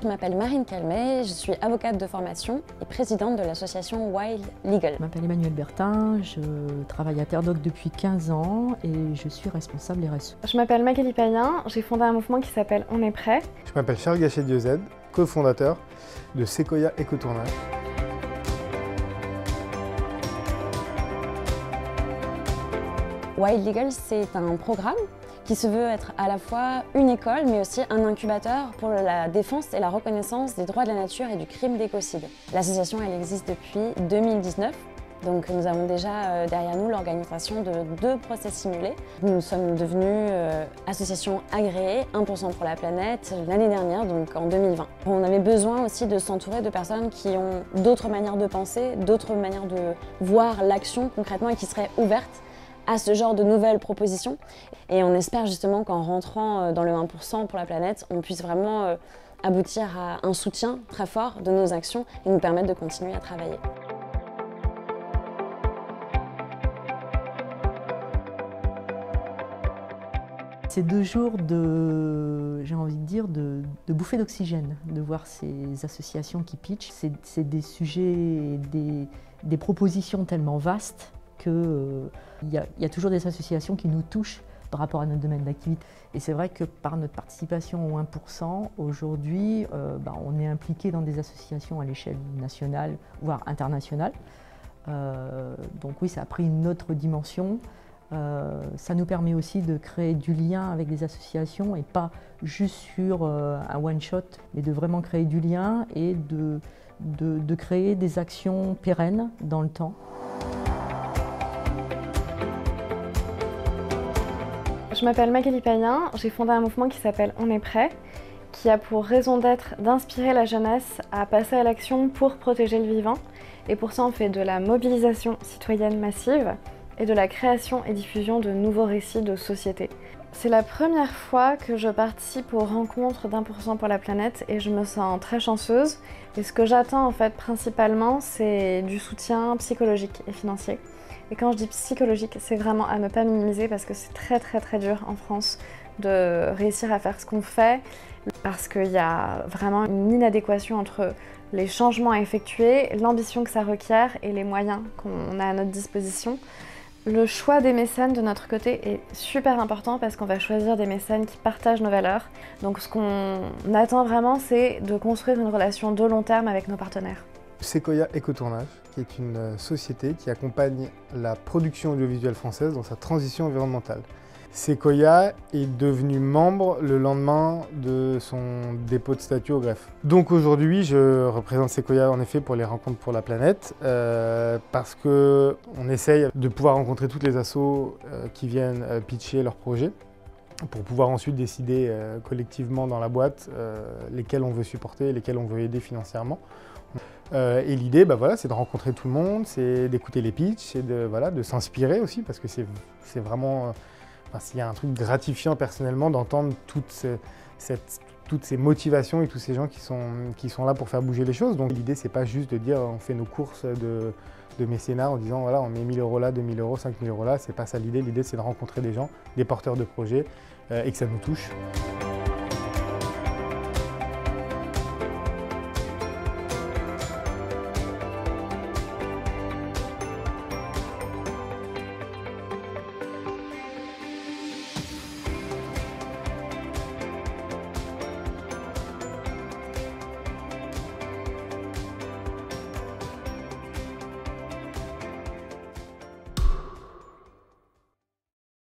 Je m'appelle Marine Calmet, je suis avocate de formation et présidente de l'association Wild Legal. Je m'appelle Emmanuelle Bertin, je travaille à Terre Doc depuis 15 ans et je suis responsable RSE. Je m'appelle Magali Payen, j'ai fondé un mouvement qui s'appelle On est prêt. Je m'appelle Charles Gachet-Diozède, cofondateur de Sequoia Écotournage. Wild Legal, c'est un programme qui se veut être à la fois une école, mais aussi un incubateur pour la défense et la reconnaissance des droits de la nature et du crime d'écocide. L'association, elle existe depuis 2019. Donc nous avons déjà derrière nous l'organisation de 2 procès simulés. Nous sommes devenus association agréée 1% pour la planète l'année dernière, donc en 2020. On avait besoin aussi de s'entourer de personnes qui ont d'autres manières de penser, d'autres manières de voir l'action concrètement et qui seraient ouvertes à ce genre de nouvelles propositions. Et on espère justement qu'en rentrant dans le 1% pour la planète, on puisse vraiment aboutir à un soutien très fort de nos actions et nous permettre de continuer à travailler. C'est 2 jours de, j'ai envie de dire, de bouffée d'oxygène, de voir ces associations qui pitchent. C'est des sujets, des propositions tellement vastes qu'il y a toujours des associations qui nous touchent par rapport à notre domaine d'activité. Et c'est vrai que par notre participation au 1%, aujourd'hui, on est impliqué dans des associations à l'échelle nationale, voire internationale. Donc oui, ça a pris une autre dimension. Ça nous permet aussi de créer du lien avec des associations et pas juste sur un one-shot, mais de vraiment créer du lien et de créer des actions pérennes dans le temps. Je m'appelle Magali Payen, j'ai fondé un mouvement qui s'appelle On est prêt, qui a pour raison d'être d'inspirer la jeunesse à passer à l'action pour protéger le vivant. Et pour ça, on fait de la mobilisation citoyenne massive et de la création et diffusion de nouveaux récits de société. C'est la première fois que je participe aux rencontres d'1% pour la planète et je me sens très chanceuse. Et ce que j'attends en fait principalement, c'est du soutien psychologique et financier. Et quand je dis psychologique, c'est vraiment à ne pas minimiser parce que c'est très dur en France de réussir à faire ce qu'on fait parce qu'il y a vraiment une inadéquation entre les changements à effectuer, l'ambition que ça requiert et les moyens qu'on a à notre disposition. Le choix des mécènes de notre côté est super important parce qu'on va choisir des mécènes qui partagent nos valeurs. Donc ce qu'on attend vraiment, c'est de construire une relation de long terme avec nos partenaires. Sequoia Écotournage, qui est une société qui accompagne la production audiovisuelle française dans sa transition environnementale. Sequoia est devenu membre le lendemain de son dépôt de statut au greffe. Donc aujourd'hui, je représente Sequoia en effet pour les rencontres pour la planète, parce qu'on essaye de pouvoir rencontrer toutes les assos qui viennent pitcher leurs projets, pour pouvoir ensuite décider collectivement dans la boîte lesquels on veut supporter, lesquels on veut aider financièrement. Et l'idée, c'est de rencontrer tout le monde, c'est d'écouter les pitchs, c'est de s'inspirer aussi, parce que c'est vraiment... il y a un truc gratifiant personnellement d'entendre toutes ces motivations et tous ces gens qui sont là pour faire bouger les choses. Donc l'idée, c'est pas juste de dire on fait nos courses de mécénat en disant voilà, on met 1 000 € là, 2 000 €, 5 000 € là. C'est pas ça l'idée. L'idée, c'est de rencontrer des gens, des porteurs de projets et que ça nous touche.